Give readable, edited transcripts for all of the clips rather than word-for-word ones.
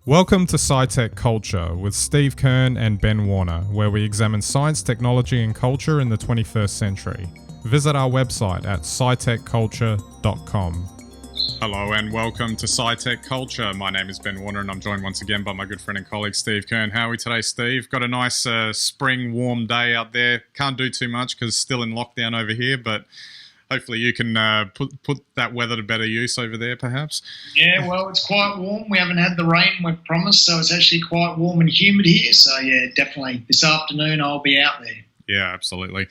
Welcome to SciTech Culture with Steve Kern and Ben Warner, where we examine science, technology and culture in the 21st century. Visit our website at scitechculture.com. Hello and welcome to SciTech Culture. My name is Ben Warner and I'm joined once again by my good friend and colleague Steve Kern. How are we today, Steve? Got a nice spring warm day out there. Can't do too much because still in lockdown over here, but hopefully you can put that weather to better use over there, perhaps. Yeah, well, it's quite warm. We haven't had the rain we've promised, so it's actually quite warm and humid here. So, yeah, definitely this afternoon I'll be out there. Yeah, absolutely.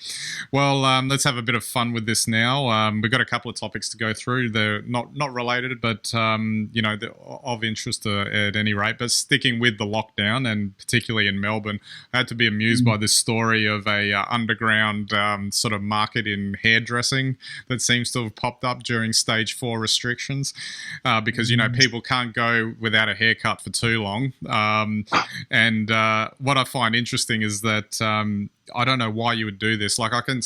Well, let's have a bit of fun with this now. We've got a couple of topics to go through. They're not related, but they're of interest at any rate. But sticking with the lockdown, and particularly in Melbourne, I had to be amused by this story of a underground sort of market in hairdressing that seems to have popped up during stage 4 restrictions, because people can't go without a haircut for too long. And what I find interesting is that I don't know why you would do this. Like I can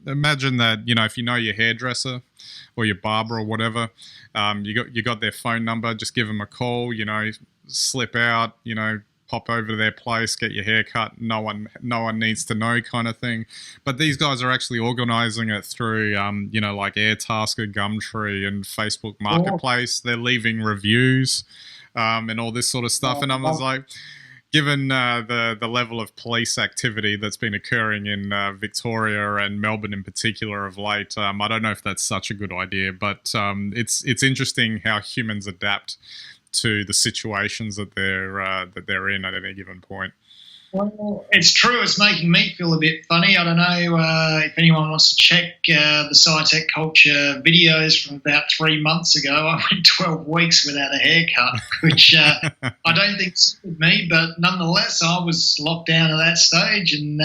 imagine that, if you know your hairdresser or your barber or whatever, you got their phone number, just give them a call, slip out, pop over to their place, get your hair cut. No one needs to know, kind of thing. But these guys are actually organising it through, like Airtasker, Gumtree and Facebook Marketplace. They're leaving reviews and all this sort of stuff. And I was like, given the level of police activity that's been occurring in Victoria and Melbourne in particular of late, I don't know if that's such a good idea, but it's interesting how humans adapt to the situations that they're in at any given point. Well, it's true. It's making me feel a bit funny. I don't know if anyone wants to check the SciTech Culture videos from about 3 months ago. I went 12 weeks without a haircut, which I don't think suited me, but nonetheless, I was locked down at that stage and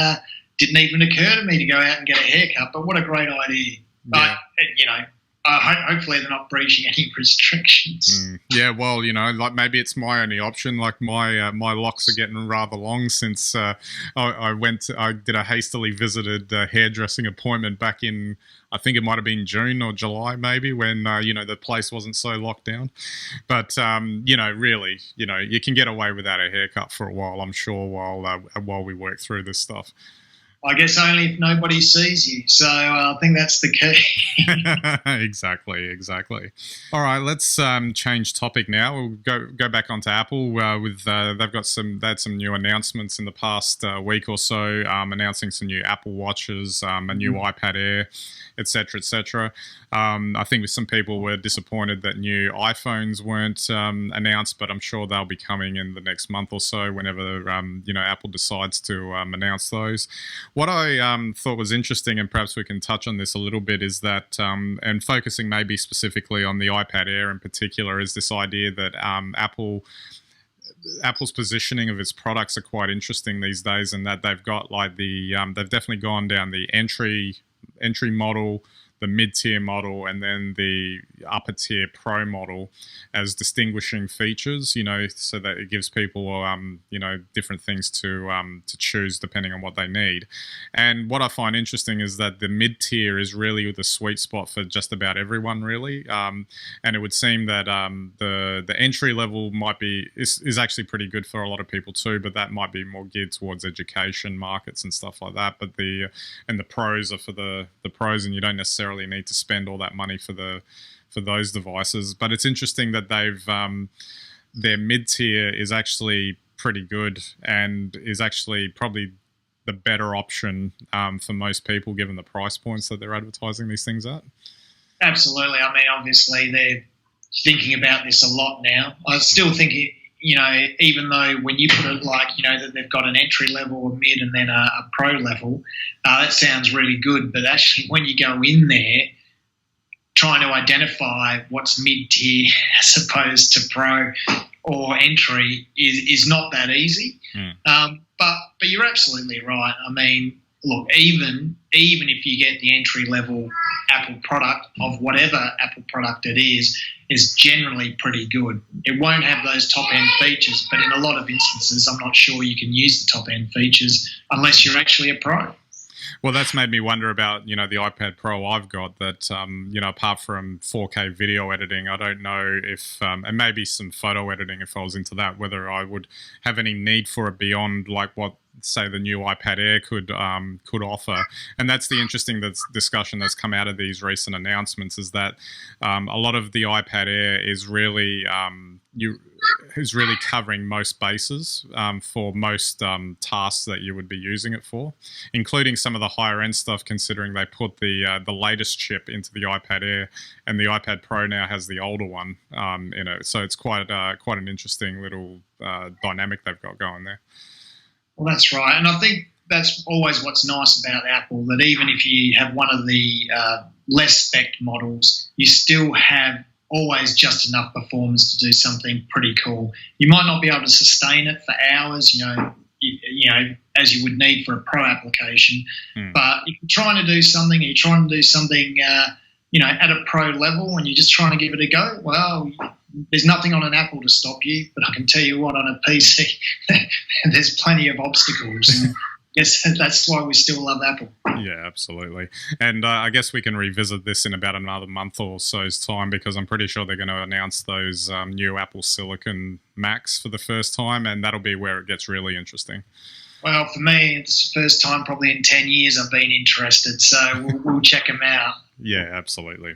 didn't even occur to me to go out and get a haircut. But what a great idea. Yeah. But, hopefully they're not breaching any restrictions. Yeah, well, like maybe it's my only option. Like my locks are getting rather long since I did a hastily visited hairdressing appointment back in, I think it might have been June or July maybe, when the place wasn't so locked down. But really, you can get away without a haircut for a while, I'm sure, while we work through this stuff. I guess only if nobody sees you. So I think that's the key. Exactly. All right, let's change topic now. We'll go back onto Apple. They had some new announcements in the past week or so, announcing some new Apple Watches, a new iPad Air, etc., etc. I think some people were disappointed that new iPhones weren't announced, but I'm sure they'll be coming in the next month or so whenever Apple decides to announce those. What I thought was interesting, and perhaps we can touch on this a little bit, is that, and focusing maybe specifically on the iPad Air in particular, is this idea that Apple's positioning of its products are quite interesting these days, and that they've got they've definitely gone down the entry model, the mid-tier model, and then the upper-tier Pro model as distinguishing features, so that it gives people, different things to choose depending on what they need. And what I find interesting is that the mid-tier is really the sweet spot for just about everyone, really. And it would seem that the entry level is actually pretty good for a lot of people too, but that might be more geared towards education markets and stuff like that. But the pros are for the pros, and you don't necessarily need to spend all that money for those devices. But it's interesting that they've their mid-tier is actually pretty good and is actually probably the better option for most people given the price points that they're advertising these things at. Absolutely. I mean, obviously they're thinking about this a lot now. I still think it, even though when you put it that they've got an entry level, a mid, and then a pro level, that sounds really good. But actually, when you go in there, trying to identify what's mid tier as opposed to pro or entry is not that easy. But you're absolutely right. I mean, look, even if you get the entry level Apple product of whatever Apple product it is generally pretty good. It won't have those top end features, but in a lot of instances, I'm not sure you can use the top end features unless you're actually a pro. Well, that's made me wonder about, the iPad Pro I've got that, apart from 4K video editing, I don't know if, and maybe some photo editing if I was into that, whether I would have any need for it beyond like what, say, the new iPad Air could offer. And that's the interesting discussion that's come out of these recent announcements, is that a lot of the iPad Air is really who's really covering most bases for most tasks that you would be using it for, including some of the higher end stuff, considering they put the latest chip into the iPad Air, and the iPad Pro now has the older one in it. So it's quite an interesting little dynamic they've got going there. Well, that's right. And I think that's always what's nice about Apple, that even if you have one of the less spec models, you still have always just enough performance to do something pretty cool. You might not be able to sustain it for hours, as you would need for a pro application. But if you're trying to do something, at a pro level, and you're just trying to give it a go, well, there's nothing on an Apple to stop you. But I can tell you what, on a PC, there's plenty of obstacles. And yes, that's why we still love Apple. Yeah, absolutely. And I guess we can revisit this in about another month or so's time, because I'm pretty sure they're going to announce those new Apple Silicon Macs for the first time, and that'll be where it gets really interesting. Well, for me, it's the first time probably in 10 years I've been interested, so we'll check them out. Yeah, absolutely.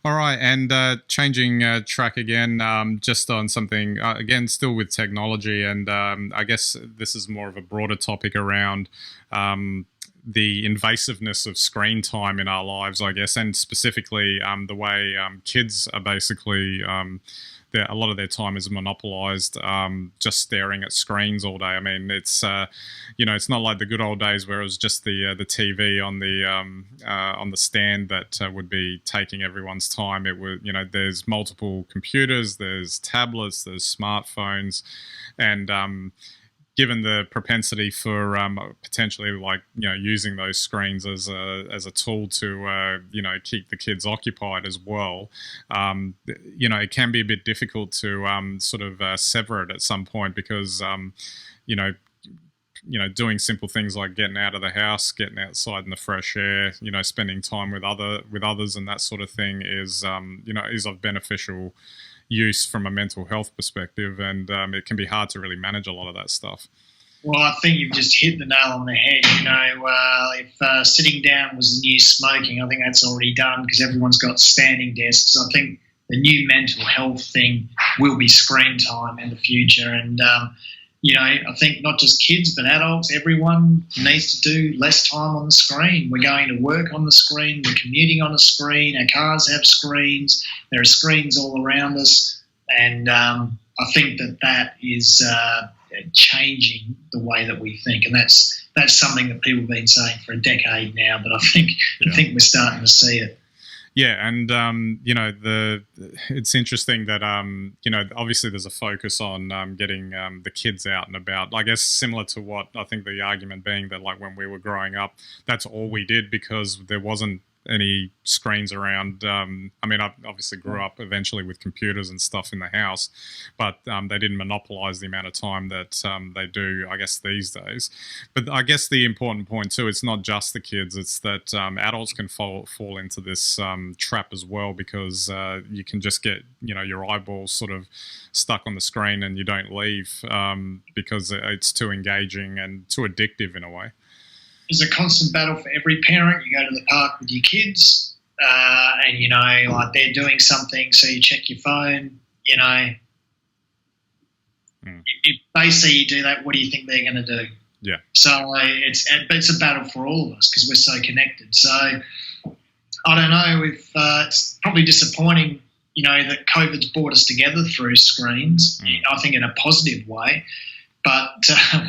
All right, and changing track again, just on something, again, still with technology, and I guess this is more of a broader topic around the invasiveness of screen time in our lives, I guess, and specifically the way kids are basically... a lot of their time is monopolized just staring at screens all day. I mean, it's it's not like the good old days where it was just the TV on the stand that would be taking everyone's time. It was, there's multiple computers, there's tablets, there's smartphones, and given the propensity for potentially using those screens as a tool to keep the kids occupied as well, it can be a bit difficult to sort of sever it at some point, because doing simple things like getting out of the house, getting outside in the fresh air, spending time with others and that sort of thing is of beneficial use from a mental health perspective, and it can be hard to really manage a lot of that stuff. Well, I think you've just hit the nail on the head. If sitting down was the new smoking, I think that's already done, because everyone's got standing desks. I think the new mental health thing will be screen time in the future, and I think not just kids but adults, everyone needs to do less time on the screen. We're going to work on the screen, we're commuting on a screen, our cars have screens, there are screens all around us, and I think that is changing the way that we think, and that's something that people have been saying for a decade now, but I think we're starting to see it. Yeah, and it's interesting that obviously there's a focus on getting the kids out and about. I guess similar to what I think the argument being that, like, when we were growing up, that's all we did because there wasn't any screens around. I mean, I obviously grew up eventually with computers and stuff in the house, but they didn't monopolize the amount of time that they do, I guess, these days. But I guess the important point too, it's not just the kids, it's that adults can fall into this trap as well, because you can just get, your eyeballs sort of stuck on the screen and you don't leave because it's too engaging and too addictive in a way. It's a constant battle for every parent. You go to the park with your kids and, like, they're doing something, so you check your phone, If they see you do that, what do you think they're going to do? Yeah. So it's a battle for all of us because we're so connected. So I don't know if it's probably disappointing, that COVID's brought us together through screens, I think in a positive way. But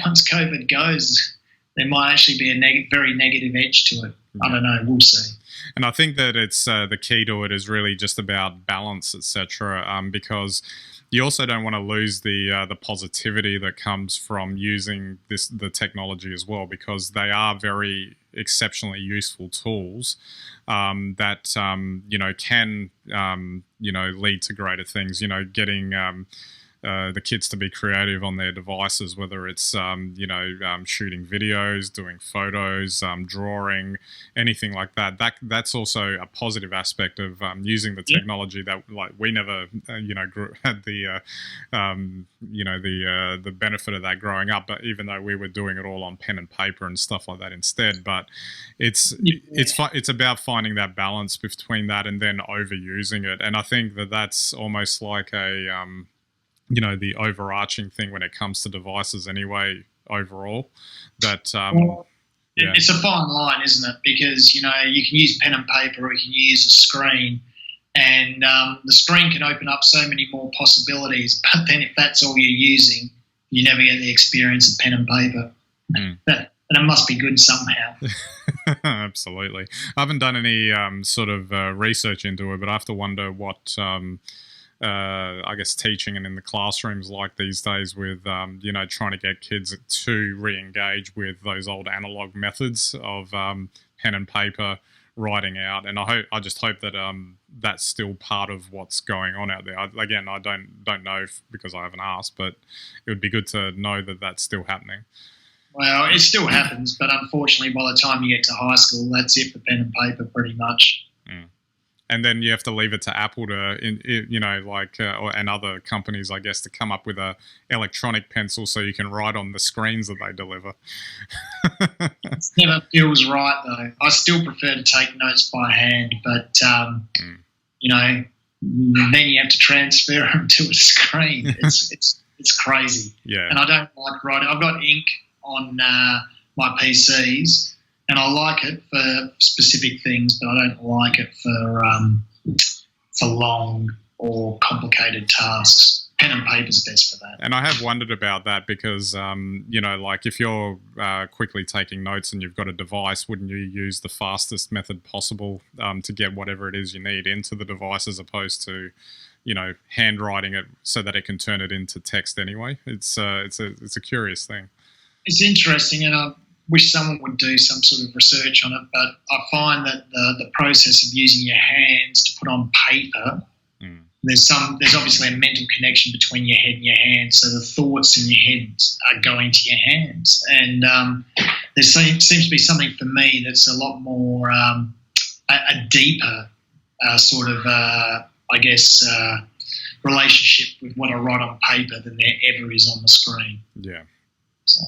once COVID goes, there might actually be a very negative edge to it. I don't know. We'll see. And I think that it's the key to it is really just about balance, etc. Because you also don't want to lose the positivity that comes from using the technology as well, because they are very exceptionally useful tools that can lead to greater things. Getting the kids to be creative on their devices, whether it's shooting videos, doing photos, drawing, anything like that. That's also a positive aspect of using the technology that we never had the the benefit of that growing up. But even though we were doing it all on pen and paper and stuff like that instead, but it's about finding that balance between that and then overusing it. And I think that's almost like a the overarching thing when it comes to devices anyway, overall. That it's a fine line, isn't it? Because, you can use pen and paper or you can use a screen, and the screen can open up so many more possibilities. But then if that's all you're using, you never get the experience of pen and paper. And it must be good somehow. Absolutely. I haven't done any sort of research into it, but I have to wonder what I guess teaching and in the classrooms like these days with trying to get kids to re-engage with those old analog methods of pen and paper writing out. And I just hope that that's still part of what's going on out there. I don't know because I haven't asked, but it would be good to know that that's still happening. Well, it still happens, but unfortunately by the time you get to high school, that's it for pen and paper pretty much. And then you have to leave it to Apple to, and other companies, I guess, to come up with a electronic pencil so you can write on the screens that they deliver. It never feels right, though. I still prefer to take notes by hand, but, then you have to transfer them to a screen. It's crazy. Yeah. And I don't like writing. I've got ink on my PCs, and I like it for specific things, but I don't like it for long or complicated tasks. Pen and paper's best for that. And I have wondered about that because, if you're quickly taking notes and you've got a device, wouldn't you use the fastest method possible to get whatever it is you need into the device as opposed to, handwriting it so that it can turn it into text anyway? It's a curious thing. It's interesting, and I wish someone would do some sort of research on it, but I find that the process of using your hands to put on paper, there's obviously a mental connection between your head and your hands, so the thoughts in your head are going to your hands. And there seems to be something for me that's a lot more a deeper sort of, relationship with what I write on paper than there ever is on the screen. Yeah. So.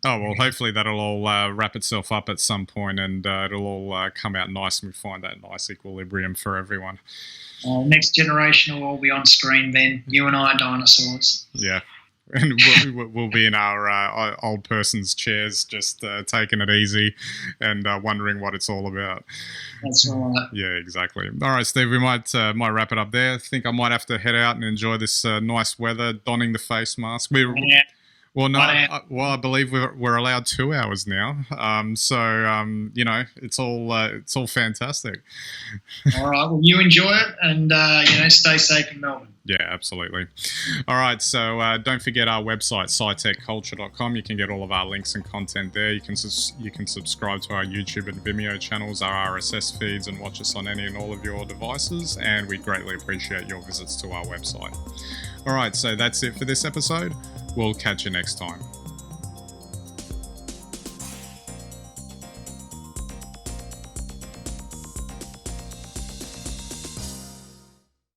Oh, well, hopefully that'll all wrap itself up at some point and it'll all come out nice and we find that nice equilibrium for everyone. Next generation will all be on screen then. You and I are dinosaurs. Yeah. And we'll be in our old person's chairs just taking it easy and wondering what it's all about. That's right. Yeah, exactly. All right, Steve, we might wrap it up there. I think I might have to head out and enjoy this nice weather, donning the face mask. Yeah. Well, no. I believe we're allowed 2 hours now. It's all fantastic. All right. Well, you enjoy it, and stay safe in Melbourne. Yeah, absolutely. All right. So don't forget our website, SciTechCulture.com. You can get all of our links and content there. You can subscribe to our YouTube and Vimeo channels, our RSS feeds, and watch us on any and all of your devices. And we greatly appreciate your visits to our website. All right. So that's it for this episode. We'll catch you next time.